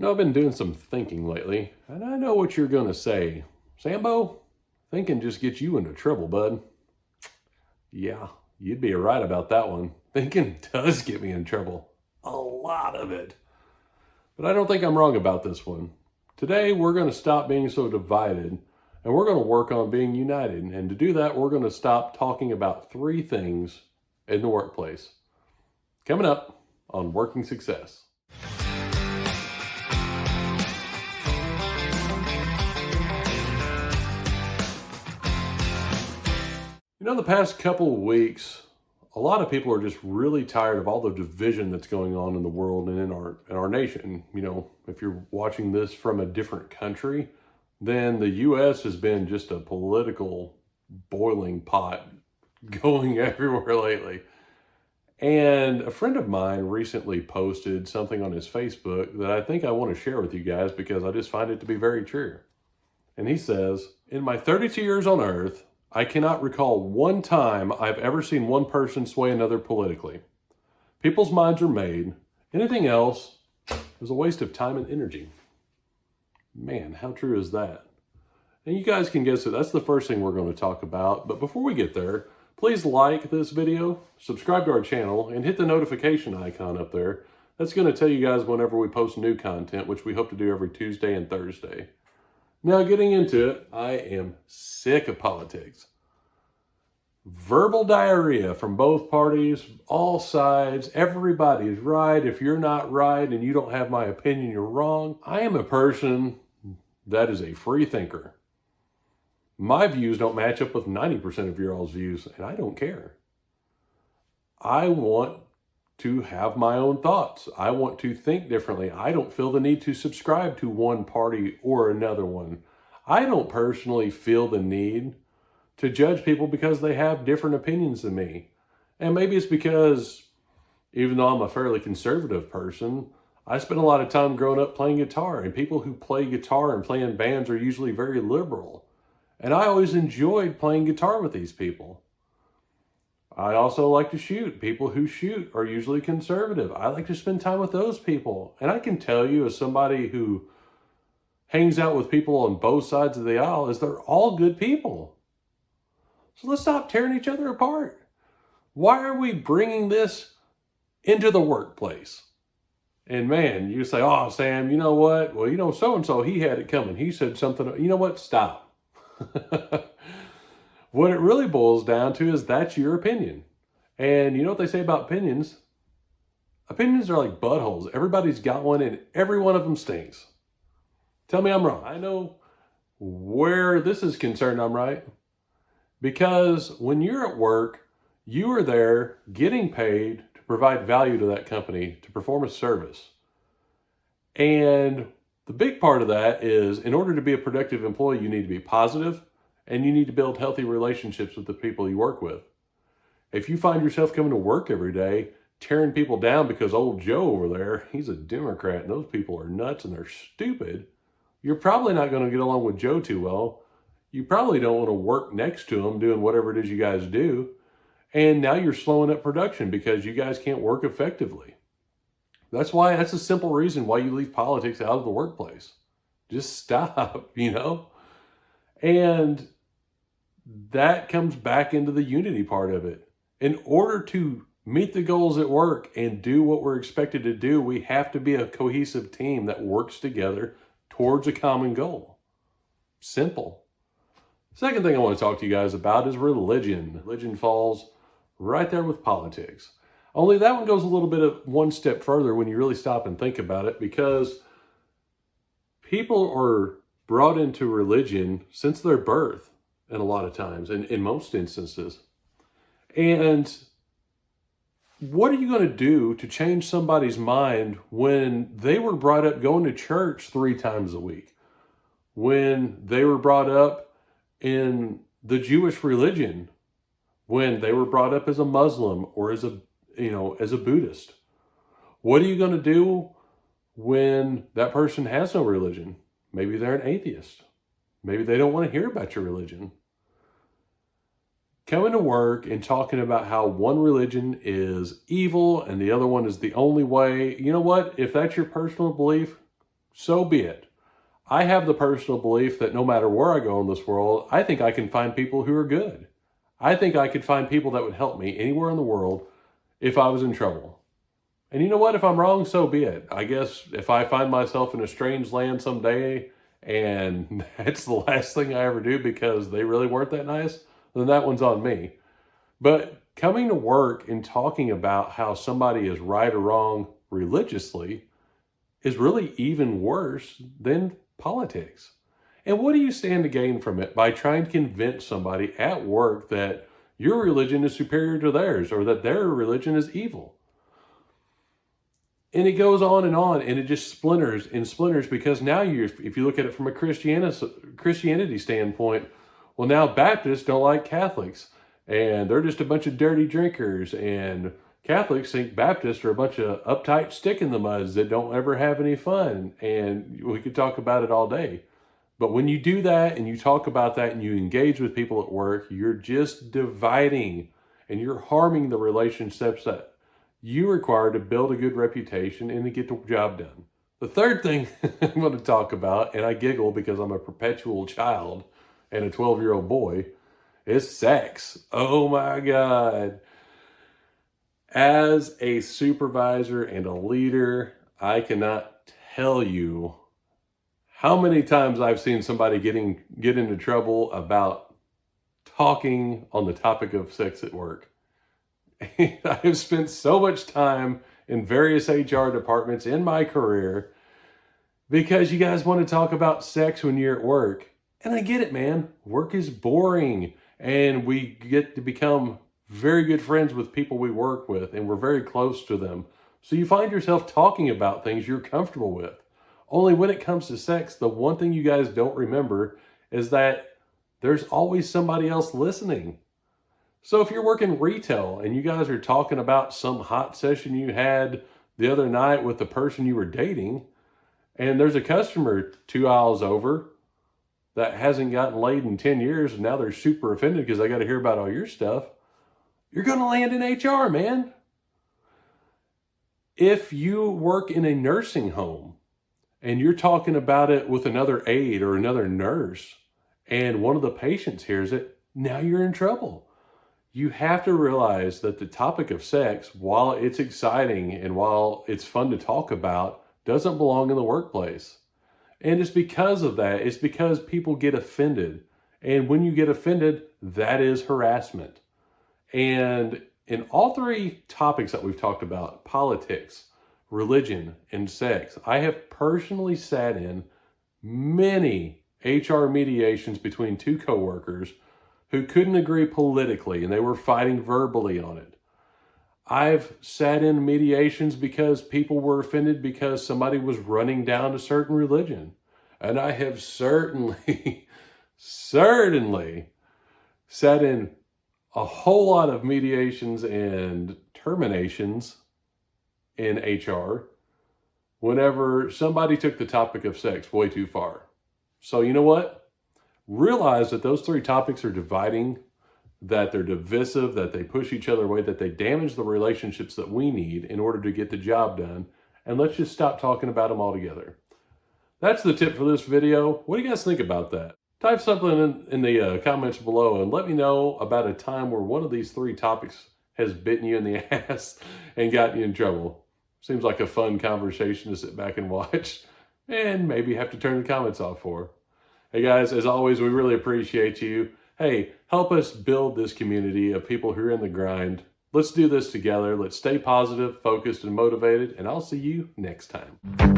I've been doing some thinking lately, and I know what you're going to say. Sambo, thinking just gets you into trouble, bud. Yeah, you'd be right about that one. Thinking does get me in trouble. A lot of it. But I don't think I'm wrong about this one. Today, we're going to stop being so divided, and we're going to work on being united. And to do that, we're going to stop talking about three things in the workplace. Coming up on Working Success. The past couple of weeks, a lot of people are just really tired of all the division that's going on in the world and in our nation. If you're watching this from a different country, then the U.S. has been just a political boiling pot going everywhere lately. And a friend of mine recently posted something on his Facebook that I think I want to share with you guys because I just find it to be very true. And he says, "In my 32 years on Earth, I cannot recall one time I've ever seen one person sway another politically. People's minds are made. Anything else is a waste of time and energy." Man, how true is that? And you guys can guess it. That's the first thing we're going to talk about. But before we get there, please like this video, subscribe to our channel, and hit the notification icon up there. That's going to tell you guys whenever we post new content, which we hope to do every Tuesday and Thursday. Now, getting into it, I am sick of politics. Verbal diarrhea from both parties, all sides. Everybody's right. If you're not right and you don't have my opinion, you're wrong. I am a person that is a free thinker. My views don't match up with 90% of your all's views, and I don't care. I want to have my own thoughts. I want to think differently. I don't feel the need to subscribe to one party or another one. I don't personally feel the need to judge people because they have different opinions than me. And maybe it's because even though I'm a fairly conservative person, I spent a lot of time growing up playing guitar, and people who play guitar and play in bands are usually very liberal. And I always enjoyed playing guitar with these people. I also like to shoot. People who shoot are usually conservative. I like to spend time with those people. And I can tell you, as somebody who hangs out with people on both sides of the aisle, is they're all good people. So let's stop tearing each other apart. Why are we bringing this into the workplace? And man, you say, "Oh, Sam, you know what? Well, so-and-so, he had it coming. He said something." You know what? Stop. What it really boils down to is that's your opinion. And you know what they say about opinions? Opinions are like buttholes. Everybody's got one and every one of them stinks. Tell me I'm wrong. I know where this is concerned I'm right. Because when you're at work, you are there getting paid to provide value to that company, to perform a service. And the big part of that is, in order to be a productive employee, you need to be positive and you need to build healthy relationships with the people you work with. If you find yourself coming to work every day tearing people down because old Joe over there, he's a Democrat and those people are nuts and they're stupid, you're probably not going to get along with Joe too well. You probably don't want to work next to him doing whatever it is you guys do. And now you're slowing up production because you guys can't work effectively. That's a simple reason why you leave politics out of the workplace. Just stop, And that comes back into the unity part of it. In order to meet the goals at work and do what we're expected to do, we have to be a cohesive team that works together towards a common goal. Simple. Second thing I want to talk to you guys about is religion. Religion falls right there with politics. Only that one goes a little bit of one step further when you really stop and think about it, because people are brought into religion since their birth, and a lot of times, and in most instances. And what are you going to do to change somebody's mind when they were brought up going to church 3 times a week? When they were brought up in the Jewish religion? When they were brought up as a Muslim or as a Buddhist? What are you going to do when that person has no religion? Maybe they're an atheist. Maybe they don't want to hear about your religion. Coming to work and talking about how one religion is evil and the other one is the only way. You know what? If that's your personal belief, so be it. I have the personal belief that no matter where I go in this world, I think I can find people who are good. I think I could find people that would help me anywhere in the world if I was in trouble. And you know what? If I'm wrong, so be it. I guess if I find myself in a strange land someday and that's the last thing I ever do because they really weren't that nice, then that one's on me. But coming to work and talking about how somebody is right or wrong religiously is really even worse than politics. And what do you stand to gain from it by trying to convince somebody at work that your religion is superior to theirs or that their religion is evil? And it goes on, and it just splinters and splinters because now if you look at it from a Christianity standpoint, well, now Baptists don't like Catholics, and they're just a bunch of dirty drinkers, and Catholics think Baptists are a bunch of uptight stick-in-the-muds that don't ever have any fun, and we could talk about it all day. But when you do that and you talk about that and you engage with people at work, you're just dividing and you're harming the relationships that you require to build a good reputation and to get the job done. The third thing I'm going to talk about, and I giggle because I'm a perpetual child and a 12-year-old boy, is sex. Oh my God. As a supervisor and a leader, I cannot tell you how many times I've seen somebody get into trouble about talking on the topic of sex at work. I have spent so much time in various HR departments in my career because you guys want to talk about sex when you're at work. And I get it, man. Work is boring, and we get to become very good friends with people we work with, and we're very close to them. So you find yourself talking about things you're comfortable with. Only when it comes to sex, the one thing you guys don't remember is that there's always somebody else listening. So if you're working retail and you guys are talking about some hot session you had the other night with the person you were dating, and there's a customer 2 aisles over that hasn't gotten laid in 10 years, and now they're super offended because they got to hear about all your stuff, you're going to land in HR, man. If you work in a nursing home and you're talking about it with another aide or another nurse, and one of the patients hears it, now you're in trouble. You have to realize that the topic of sex, while it's exciting and while it's fun to talk about, doesn't belong in the workplace. And it's because of that. It's because people get offended. And when you get offended, that is harassment. And in all three topics that we've talked about, politics, religion, and sex, I have personally sat in many HR mediations between two coworkers who couldn't agree politically and they were fighting verbally on it. I've sat in mediations because people were offended because somebody was running down a certain religion. And I have certainly sat in a whole lot of mediations and terminations in HR whenever somebody took the topic of sex way too far. So you know what? Realize that those three topics are dividing, that they're divisive, that they push each other away, that they damage the relationships that we need in order to get the job done. And let's just stop talking about them altogether. That's the tip for this video. What do you guys think about that? Type something in the comments below and let me know about a time where one of these three topics has bitten you in the ass and gotten you in trouble. Seems like a fun conversation to sit back and watch and maybe have to turn the comments off for. Hey guys, as always, we really appreciate you. Hey, help us build this community of people who are in the grind. Let's do this together. Let's stay positive, focused, and motivated, and I'll see you next time.